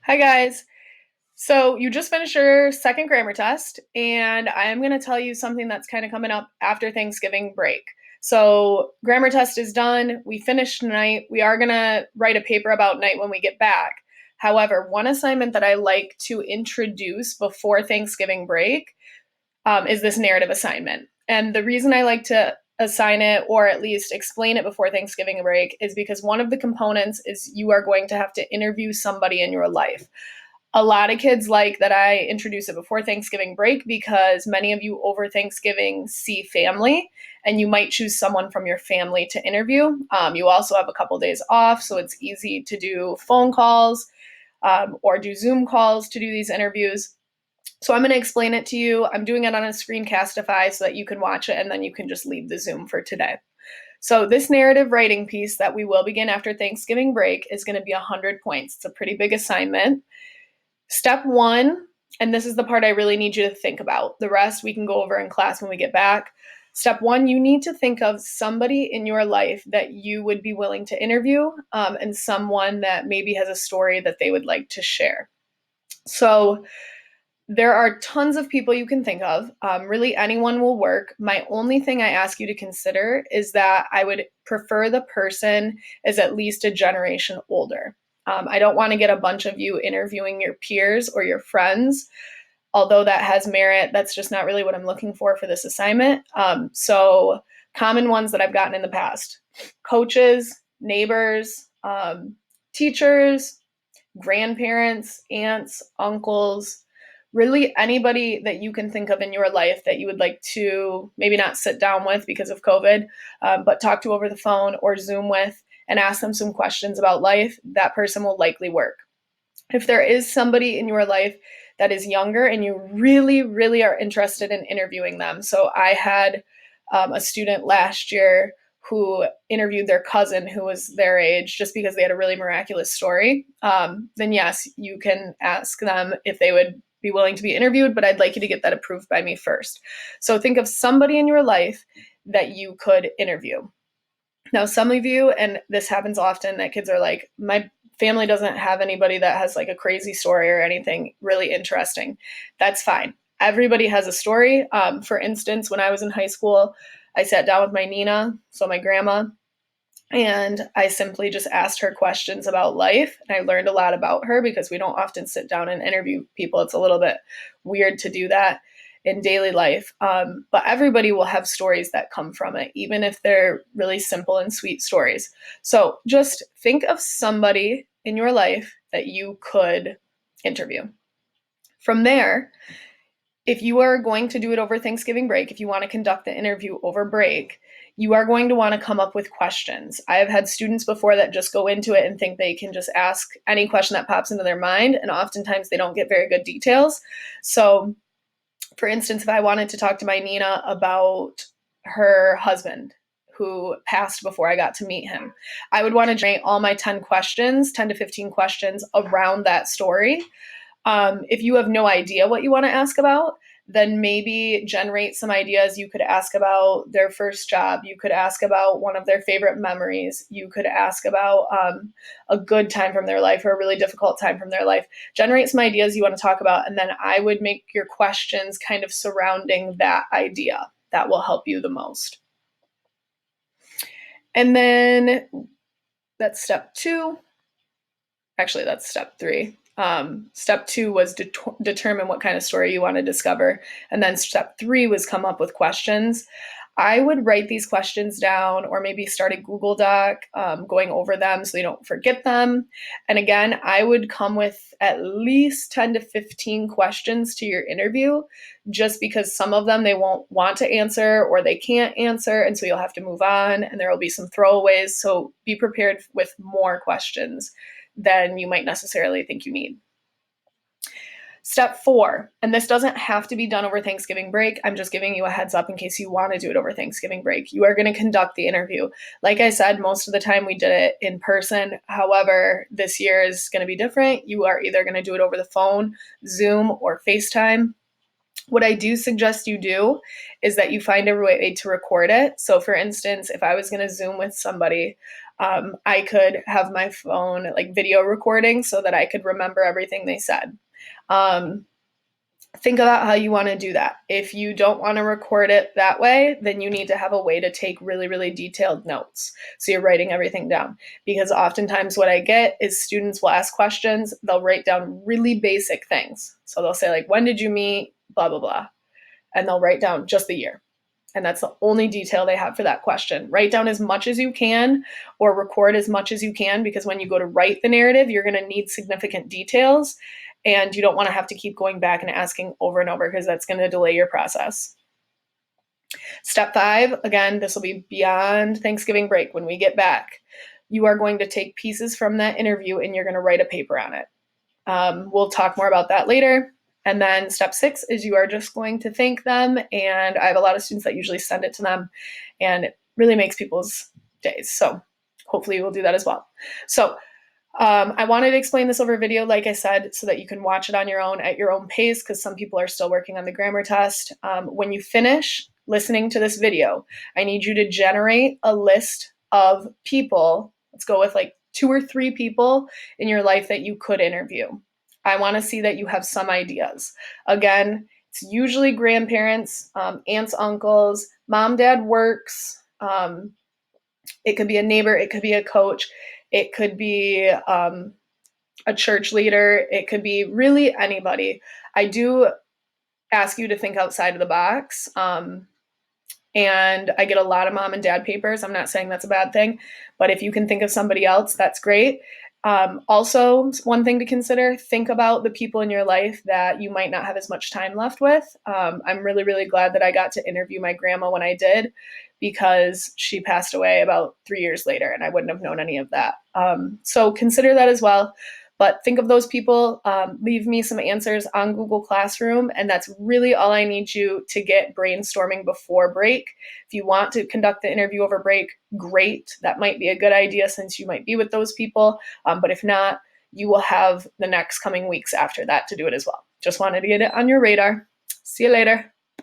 Hi, guys. So, you just finished your second grammar test, and I'm going to tell you something that's kind of coming up after Thanksgiving break. So, grammar test is done. We finished night. We are going to write a paper about night when we get back. However, one assignment that I like to introduce before Thanksgiving break is this narrative assignment. And the reason I like to assign it or at least explain it before Thanksgiving break is because one of the components is you are going to have to interview somebody in your life. A lot of kids like that I introduce it before Thanksgiving break because many of you over Thanksgiving see family and you might choose someone from your family to interview. You also have a couple days off, so it's easy to do phone calls or do Zoom calls to do these interviews. So I'm going to explain it to you. I'm doing it on a Screencastify so that you can watch it and then you can just leave the Zoom for today. So this narrative writing piece that we will begin after Thanksgiving break is going to be 100 points. It's a pretty big assignment. Step one, and this is the part I really need you to think about. The rest we can go over in class when we get back. Step one, you need to think of somebody in your life that you would be willing to interview and someone that maybe has a story that they would like to share. So there are tons of people you can think of. Really, anyone will work. My only thing I ask you to consider is that I would prefer the person is at least a generation older. I don't want to get a bunch of you interviewing your peers or your friends. Although that has merit, that's just not really what I'm looking for this assignment. So common ones that I've gotten in the past: coaches, neighbors, teachers, grandparents, aunts, uncles, really anybody that you can think of in your life that you would like to maybe not sit down with because of COVID, but talk to over the phone or Zoom with and ask them some questions about life. That person will likely work. If there is somebody in your life that is younger and you really, really are interested in interviewing them. So I had a student last year who interviewed their cousin who was their age just because they had a really miraculous story. Then yes, you can ask them if they would be willing to be interviewed, but I'd like you to get that approved by me first. So think of somebody in your life that you could interview. Now, some of you, and this happens often, that kids are like, my family doesn't have anybody that has like a crazy story or anything really interesting. That's fine. Everybody has a story. For instance, when I was in high school, I sat down with my Nina, so my grandma, and I simply just asked her questions about life. And I learned a lot about her because we don't often sit down and interview people. It's a little bit weird to do that in daily life. But everybody will have stories that come from it, even if they're really simple and sweet stories. So just think of somebody in your life that you could interview. From there, if you are going to do it over Thanksgiving break, if you want to conduct the interview over break, you are going to want to come up with questions. I have had students before that just go into it and think they can just ask any question that pops into their mind, and oftentimes they don't get very good details. So, for instance, if I wanted to talk to my Nina about her husband who passed before I got to meet him, I would want to generate all my 10 questions, 10 to 15 questions around that story. If you have no idea what you want to ask about, then maybe generate some ideas. You could ask about their first job. You could ask about one of their favorite memories. You could ask about a good time from their life or a really difficult time from their life. Generate some ideas you want to talk about, and then I would make your questions kind of surrounding that idea. That will help you the most. And then that's step two. Actually, that's step three. Step two was determine what kind of story you want to discover. And then step three was come up with questions. I would write these questions down or maybe start a Google Doc going over them so you don't forget them. And again, I would come with at least 10 to 15 questions to your interview just because some of them they won't want to answer or they can't answer. And so you'll have to move on and there will be some throwaways. So be prepared with more questions than you might necessarily think you need. Step four, and this doesn't have to be done over Thanksgiving break. I'm just giving you a heads up in case you want to do it over Thanksgiving break. You are going to conduct the interview. Like I said, most of the time we did it in person. However, this year is going to be different. You are either going to do it over the phone, Zoom, or FaceTime. What I do suggest you do is that you find a way to record it. So, for instance, if I was going to Zoom with somebody, I could have my phone like video recording so that I could remember everything they said. Um, think about how you want to do that. If you don't want to record it that way, then you need to have a way to take really, really detailed notes. So you're writing everything down. Because oftentimes what I get is students will ask questions, they'll write down really basic things. So they'll say, like, when did you meet? Blah, blah, blah. And they'll write down just the year. And that's the only detail they have for that question. Write down as much as you can or record as much as you can, because when you go to write the narrative, you're going to need significant details. And you don't want to have to keep going back and asking over and over, because that's going to delay your process. Step 5, again, this will be beyond Thanksgiving break. When we get back, you are going to take pieces from that interview and you're going to write a paper on it. We'll talk more about that later. And then step 6 is you are just going to thank them. And I have a lot of students that usually send it to them, and it really makes people's days. So hopefully you will do that as well. So I wanted to explain this over video, like I said, so that you can watch it on your own at your own pace, because some people are still working on the grammar test. When you finish listening to this video, I need you to generate a list of people. Let's go with like 2 or 3 people in your life that you could interview. I want to see that you have some ideas. Again, it's usually grandparents, aunts, uncles, mom, dad works. It could be a neighbor, it could be a coach, it could be a church leader, it could be really anybody. I do ask you to think outside of the box. And I get a lot of mom and dad papers. I'm not saying that's a bad thing, but if you can think of somebody else, that's great. Also, one thing to consider, think about the people in your life that you might not have as much time left with. I'm really, really glad that I got to interview my grandma when I did, because she passed away about 3 years later and I wouldn't have known any of that. So consider that as well. But think of those people, leave me some answers on Google Classroom, and that's really all I need you to get brainstorming before break. If you want to conduct the interview over break, great. That might be a good idea since you might be with those people. But if not, you will have the next coming weeks after that to do it as well. Just wanted to get it on your radar. See you later.